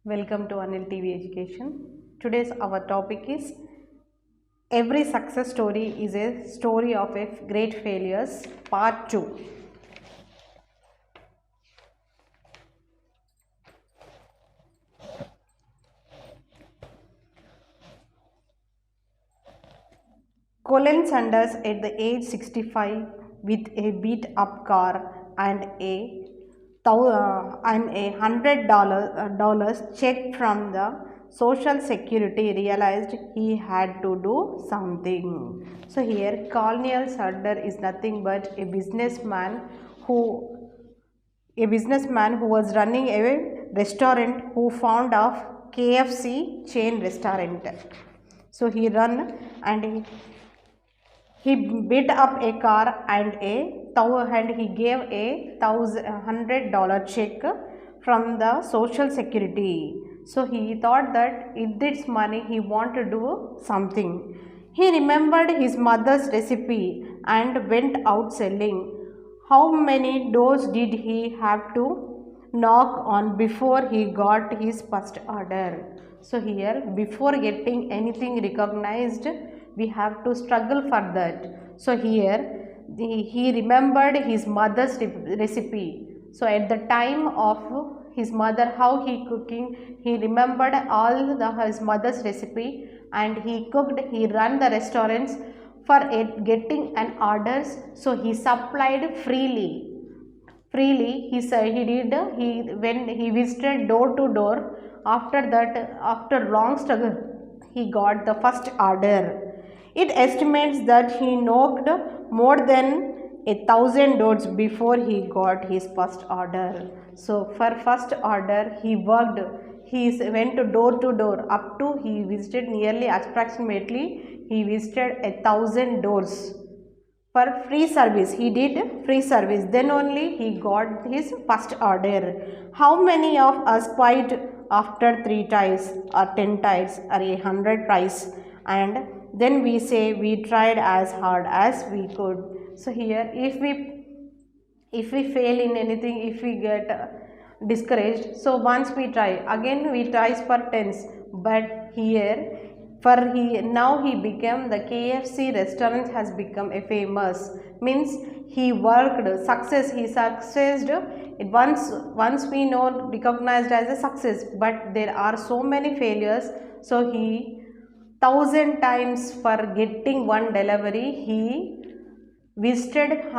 Welcome to Anil TV Education. Today's our topic is every success story is a story of a great failures part 2. Colin Sanders at the age 65 with a beat up car and $100 check from the Social Security realized he had to do something. So here Colonel Sanders is nothing but a businessman who was running a restaurant who found of KFC chain restaurant. So he run and he beat up a car and he gave a $100 check from the Social Security. So he thought that with this money he wanted to do something. He remembered his mother's recipe and went out selling. How many doors did he have to knock on before he got his first order? So here, before getting anything recognized, we have to struggle for that. So here, he remembered his mother's recipe. So at the time of his mother, how he cooking, he remembered all his mother's recipe and he cooked, he ran the restaurants for getting an orders. So he supplied freely. He said when he visited door to door. After that, after long struggle, he got the first order. It estimates that he knocked more than 1,000 doors before he got his first order. So for first order, he worked. He went to door up to he visited nearly approximately he visited 1,000 doors. For free service, he did free service, then only he got his first order. How many of us quit after 3 tries or 10 tries or 100 tries, and then we say we tried as hard as we could? So here if we fail in anything, if we get discouraged, so once we try, again we tries for tens, but here now he became the KFC restaurant has become a famous, means he worked success, he succeeded it once we know recognized as a success, but there are so many failures. So he 1,000 times for getting one delivery, he visited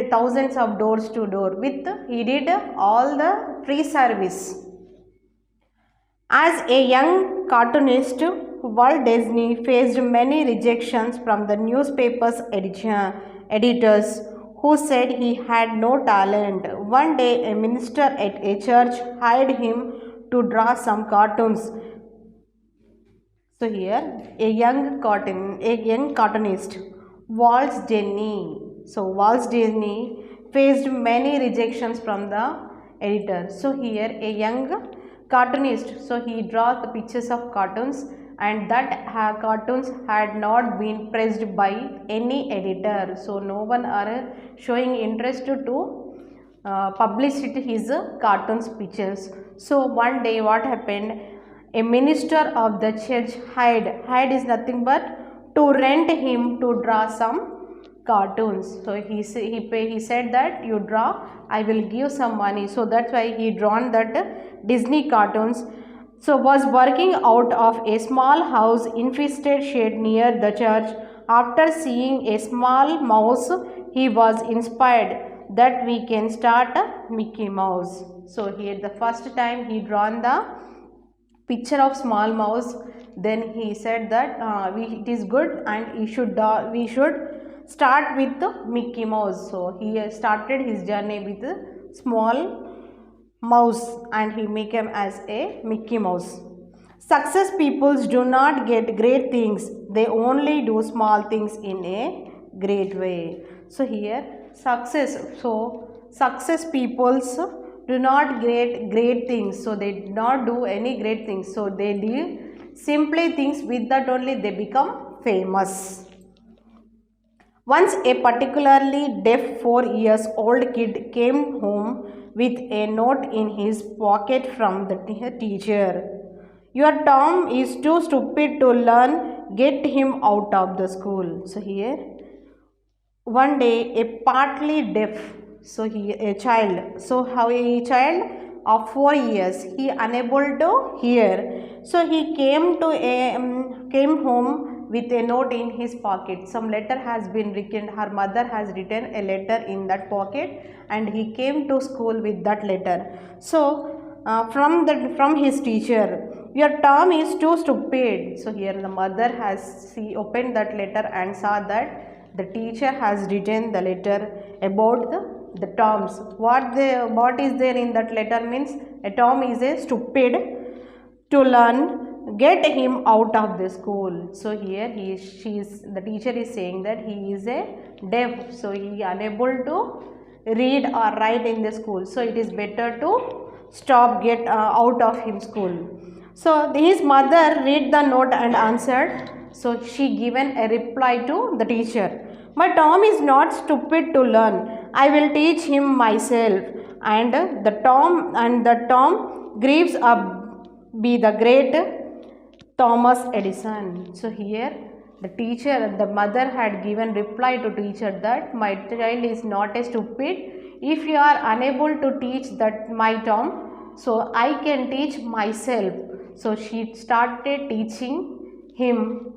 thousands of doors to door with he did all the free service. As a young cartoonist, Walt Disney faced many rejections from the newspaper's editors who said he had no talent. One day, a minister at a church hired him to draw some cartoons. So here, a young cartoonist, Walt Disney. So Walt Disney faced many rejections from the editor. So here, a young cartoonist, so he draws the pictures of cartoons, and that cartoons had not been pressed by any editor. So no one are showing interest to publish his cartoons pictures. So one day what happened? A minister of the church hired is nothing but to rent him to draw some cartoons. So he said that you draw, I will give some money. So that's why he drawn that Disney cartoons. So was working out of a small house infested shed near the church. After seeing a small mouse, he was inspired that we can start a Mickey Mouse. So here the first time he drawn the picture of small mouse, then he said that it is good and we should start with the Mickey Mouse. So he started his journey with a small mouse and he became as a Mickey Mouse. Success peoples do not get great things, they only do small things in a great way. So here success peoples do not get great things, so they do not do any great things, so they do simply things, with that only they become famous. Once a particularly deaf 4 years old kid came home with a note in his pocket from the teacher. Your Tom is too stupid to learn, get him out of the school. So here, one day a partly deaf, so he a child, so how a child of 4 years, he unable to hear, so he came home with a note in his pocket. Some letter has been written, her mother has written a letter in that pocket, and he came to school with that letter. So from his teacher, your Tom is too stupid. So here the mother has opened that letter and saw that the teacher has written the letter about the Toms. What is there in that letter means a Tom is a stupid to learn, get him out of the school. So here the teacher is saying that he is a deaf, so he unable to read or write in the school, so it is better to stop, get out of him school. So his mother read the note and answered, so she given a reply to the teacher, my Tom is not stupid to learn, I will teach him myself. And the Tom grieves up be the great Thomas Edison. So here the mother had given reply to teacher that my child is not a stupid. If you are unable to teach that my Tom, so I can teach myself. So she started teaching him,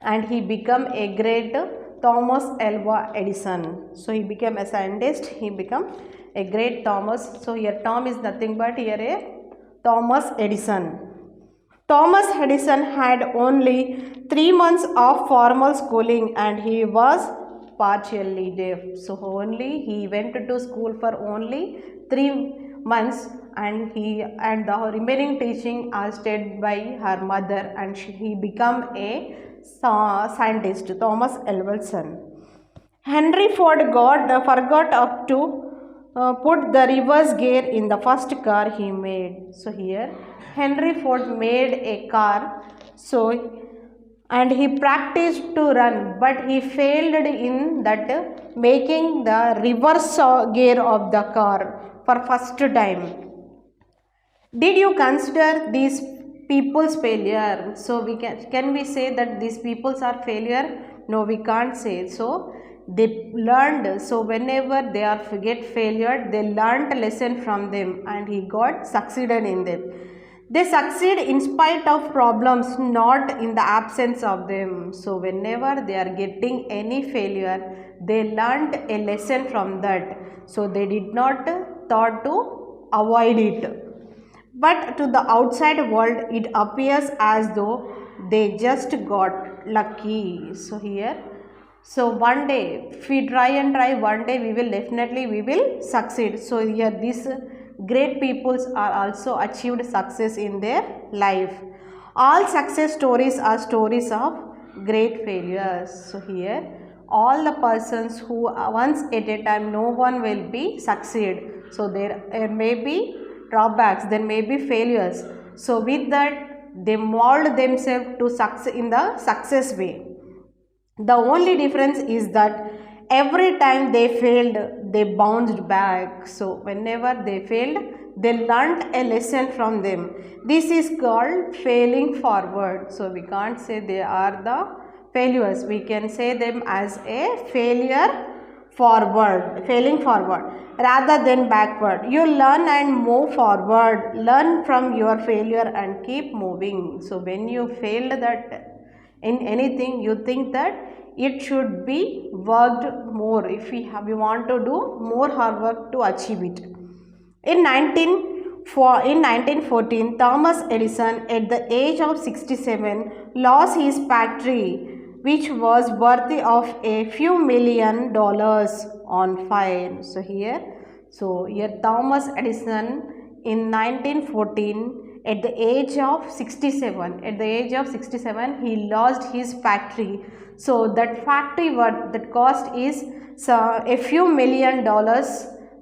and he became a great Thomas Alva Edison. So he became a scientist, he became a great Thomas. So here Tom is nothing but here a Thomas Edison. Thomas Edison had only 3 months of formal schooling and he was partially deaf. So only he went to school for only 3 months, and the remaining teaching are stayed by her mother, and he became a scientist, Thomas Edison. Henry Ford forgot up to put the reverse gear in the first car he made. So here Henry Ford made a car, so and he practiced to run, but he failed in that making the reverse gear of the car for first time. Did you consider these people's failure? So can we say that these peoples are failure? No, we can't say. So they learned, so whenever they are get failure, they learned a lesson from them and he got succeeded in them. They succeed in spite of problems, not in the absence of them. So whenever they are getting any failure, they learned a lesson from that, so they did not thought to avoid it. But to the outside world, it appears as though they just got lucky. So here, so one day, if we try and try, one day we will succeed. So here these great peoples are also achieved success in their life. All success stories are stories of great failures. So here all the persons who once at a time, no one will be succeed. So there may be drawbacks, there may be failures. So with that, they mold themselves to succeed in the success way. The only difference is that every time they failed, they bounced back. So whenever they failed, they learned a lesson from them. This is called failing forward. So we can't say they are the failures, we can say them as a failing forward rather than backward. You learn and move forward, learn from your failure and keep moving. So when you failed that in anything, you think that it should be worked more, if we want to do more hard work to achieve it. In 1914, Thomas Edison, at the age of 67, lost his factory, which was worthy of a few $1 million on fire. So here Thomas Edison in 1914, at the age of 67, he lost his factory. So that factory that cost is a few $1 million.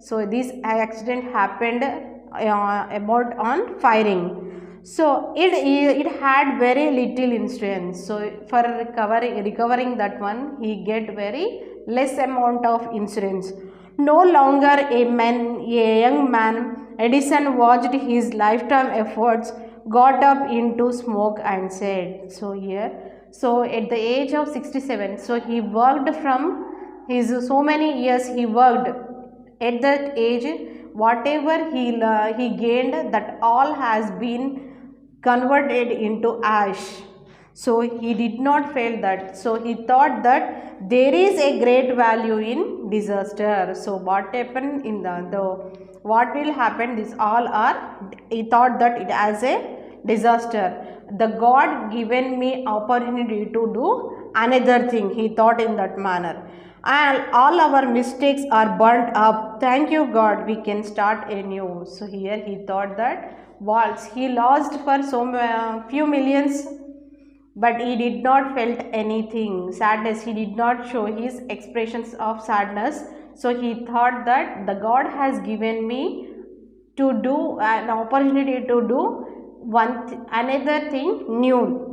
So this accident happened about on firing. So it had very little insurance. So for recovering that one, he get very less amount of insurance. No longer a young man, Edison watched his lifetime efforts got up into smoke and said. So here, so at the age of 67, so he worked from his so many years he worked. At that age, whatever he gained, that all has been converted into ash. So he did not fail that. So he thought that there is a great value in disaster. So what happened in the what will happen, this all are, he thought that it as a disaster. The God given me opportunity to do another thing, he thought in that manner. And all our mistakes are burnt up. Thank you God, we can start anew. So here he thought that walls he lost for so few millions, but he did not felt anything sadness. He did not show his expressions of sadness. So he thought that the God has given me to do an opportunity to do another thing new.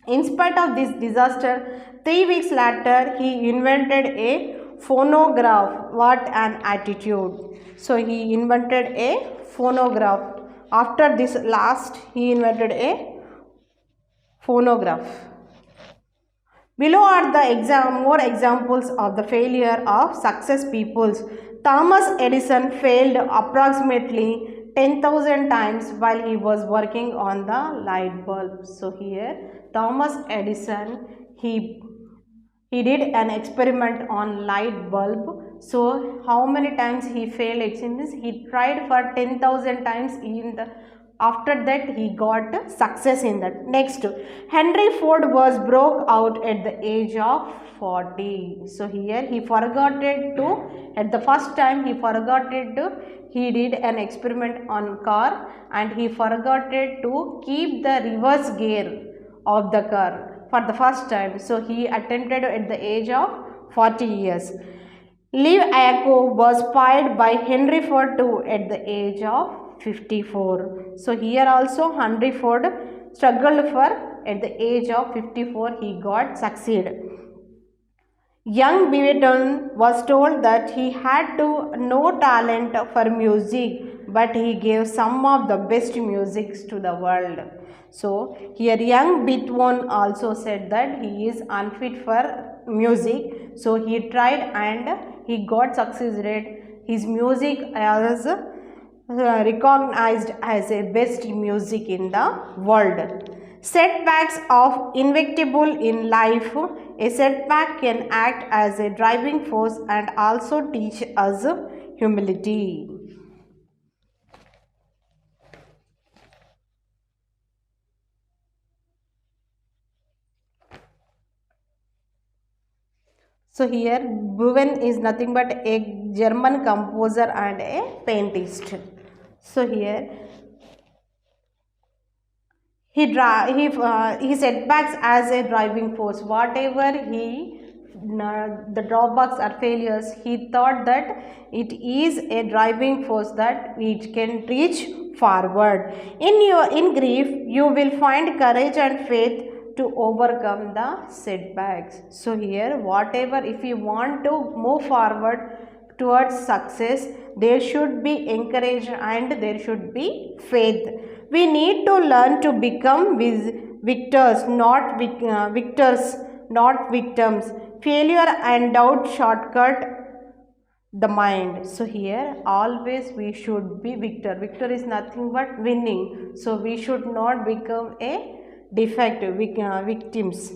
In spite of this disaster, 3 weeks later he invented a phonograph. What an attitude. So he invented a phonograph. After this last, he invented a phonograph. Below are the more examples of the failure of success peoples. Thomas Edison failed approximately 10,000 times while he was working on the light bulb. So here Thomas Edison, he did an experiment on light bulb. So how many times he failed in this? He tried for 10,000 times. After that he got success in that. Next, Henry Ford was broke out at the age of 40. So here he forgot it to, at the first time he forgot it to, he did an experiment on car and he forgot it to keep the reverse gear of the car for the first time. So he attempted at the age of 40 years. Lee Iacocca was fired by Henry Ford too at the age of 54. So here also Henry Ford struggled for, at the age of 54 he got succeed. Young Beaton was told that he had no talent for music, but he gave some of the best music to the world. So here young Beethoven also said that he is unfit for music. So he tried and he got succeeded. His music as recognized as a best music in the world. Setbacks of inevitable in life. A setback can act as a driving force and also teach us humility. So here Beethoven is nothing but a German composer and a paintist. So here he setbacks as a driving force. Whatever the drawbacks or failures, he thought that it is a driving force that it can reach forward. In grief, you will find courage and faith to overcome the setbacks. So here whatever, if you want to move forward towards success, there should be encouragement and there should be faith. We need to learn to become victors, not victims. Failure and doubt shortcut the mind. So here always we should be victor. Victor is nothing but winning. So we should not become a defective victims.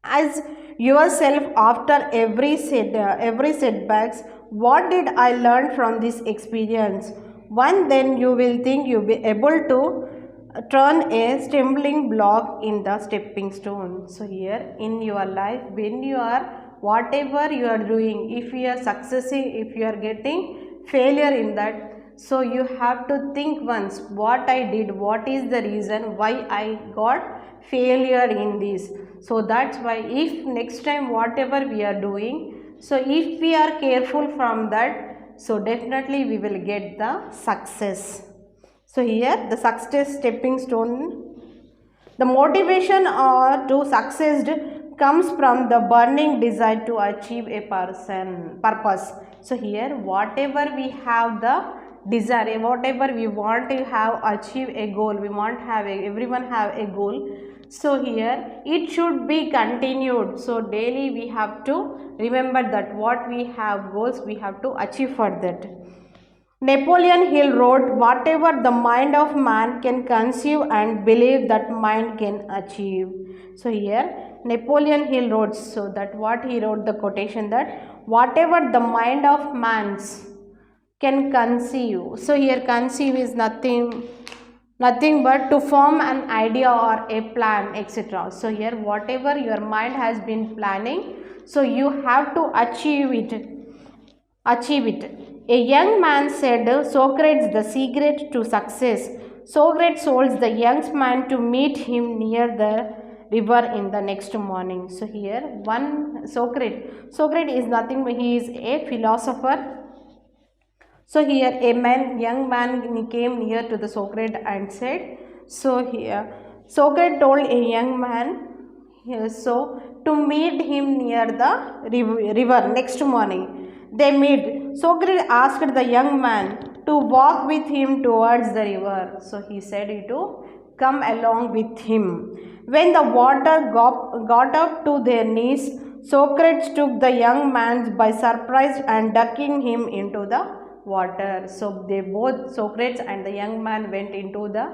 As yourself after every setbacks, what did I learn from this experience? One, then you will think you will be able to turn a stumbling block in the stepping stone. So here in your life, when you are whatever you are doing, if you are succeeding, if you are getting failure in that, so you have to think once what I did, what is the reason why I got failure in this. So that's why if next time whatever we are doing, so if we are careful from that, so definitely we will get the success. So here the success stepping stone, the motivation to success comes from the burning desire to achieve a purpose. So here whatever we have the desire, whatever we want to have achieve a goal, we want have everyone have a goal. So here it should be continued. So daily we have to remember that what we have goals we have to achieve for that. Napoleon Hill wrote, whatever the mind of man can conceive and believe that mind can achieve. So here Napoleon Hill wrote, so that what he wrote the quotation that whatever the mind of man's can conceive. So here conceive is nothing but to form an idea or a plan, etc. So here whatever your mind has been planning, so you have to achieve it. A young man said, Socrates, the secret to success. Socrates told the young man to meet him near the river in the next morning. So here one Socrates is nothing but he is a philosopher. So here a young man came near to the Socrates and said, so here Socrates told a young man so to meet him near the river next morning. They meet. Socrates asked the young man to walk with him towards the river. So he said to come along with him. When the water got up to their knees, Socrates took the young man by surprise and ducking him into the water. So they both, Socrates and the young man, went into the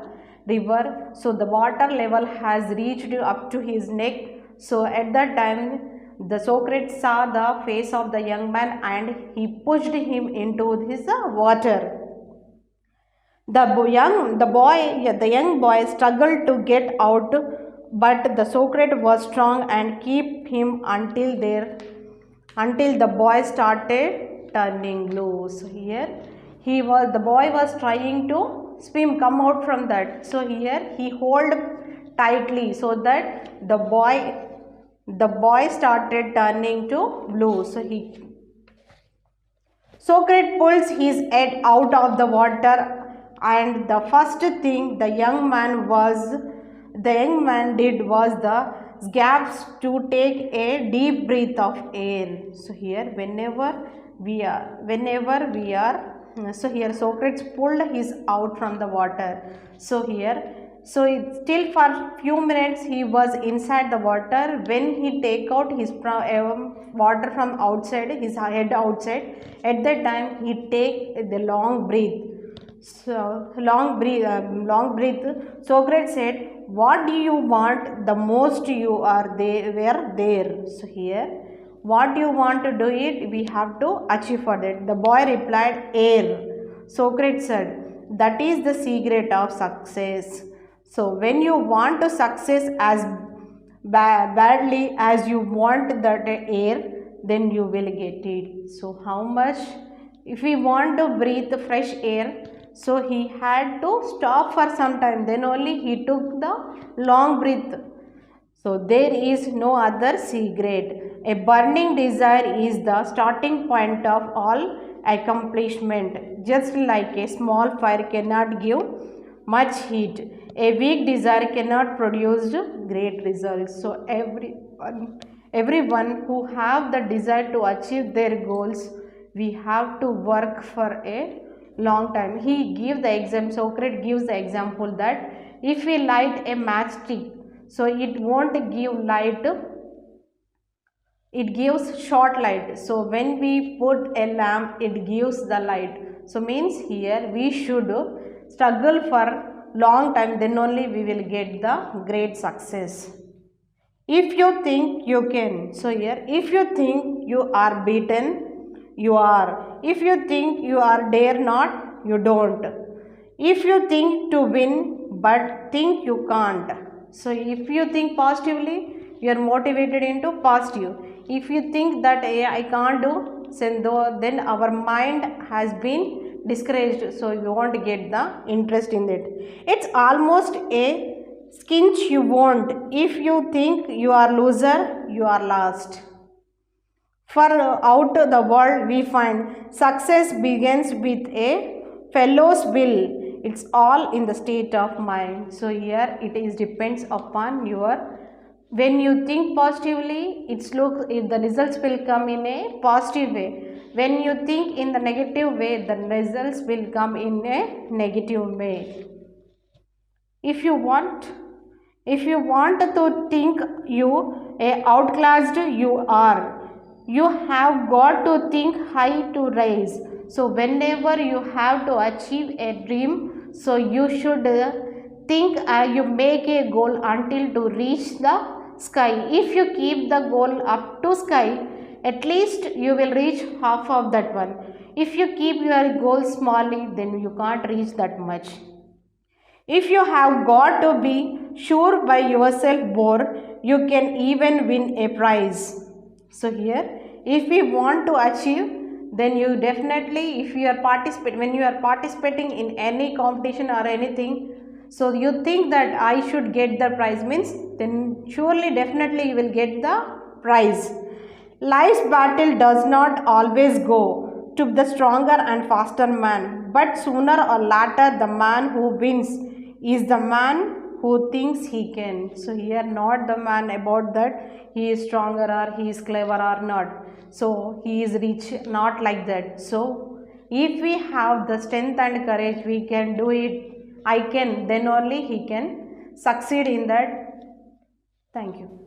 river. So the water level has reached up to his neck. So at that time the Socrates saw the face of the young man and he pushed him into his water. The young boy struggled to get out, but the Socrates was strong and kept him until the boy started turning loose. Here the boy was trying to swim, come out from that. So here he held tightly so that the boy started turning to blue. So Socrates pulls his head out of the water, and the first thing the young man did was the gaps to take a deep breath of air. So here whenever we are so here Socrates pulled his out from the water. So still for few minutes he was inside the water. When he take out his water from outside, his head outside, at that time he take the long breath. So long breath. Socrates said, what do you want the most? You were there. So here what you want to do it, we have to achieve for that. The boy replied, air. Socrates said, that is the secret of success. So when you want to success as badly as you want that air, then you will get it. So how much? If we want to breathe fresh air, so he had to stop for some time, then only he took the long breath. So there is no other secret. A burning desire is the starting point of all accomplishment. Just like a small fire cannot give much heat, a weak desire cannot produce great results. So everyone who have the desire to achieve their goals, we have to work for a long time. Socrates gives the example that if we light a matchstick, so it won't give light, it gives short light. So when we put a lamp, it gives the light. So means here we should struggle for long time, then only we will get the great success. If you think you can, so here if you think you are beaten, you are. If you think you are dare not, you don't. If you think to win but think you can't. So if you think positively, you are motivated into positive. If you think that I can't do, then our mind has been discouraged, so you won't get the interest in it. It's almost a skinch you won't. If you think you are loser, you are lost. For out the world we find success begins with a fellow's will. It's all in the state of mind. So here it is depends upon your, when you think positively, the results will come in a positive way. When you think in the negative way, the results will come in a negative way. If you want to think you outclassed you are, you have got to think high to rise. So whenever you have to achieve a dream, so you should think, you make a goal until to reach the sky. If you keep the goal up to sky, at least you will reach half of that one. If you keep your goal smally, then you can't reach that much. If you have got to be sure by yourself more, you can even win a prize. So here, if we want to achieve, then you definitely, if you are when you are participating in any competition or anything, so you think that I should get the prize, means then surely definitely you will get the prize. Life's battle does not always go to the stronger and faster man, but sooner or later the man who wins is the man who thinks he can. So here not the man about that he is stronger or he is clever or not. So he is rich, not like that. So if we have the strength and courage, we can do it. I can, then only he can succeed in that. Thank you.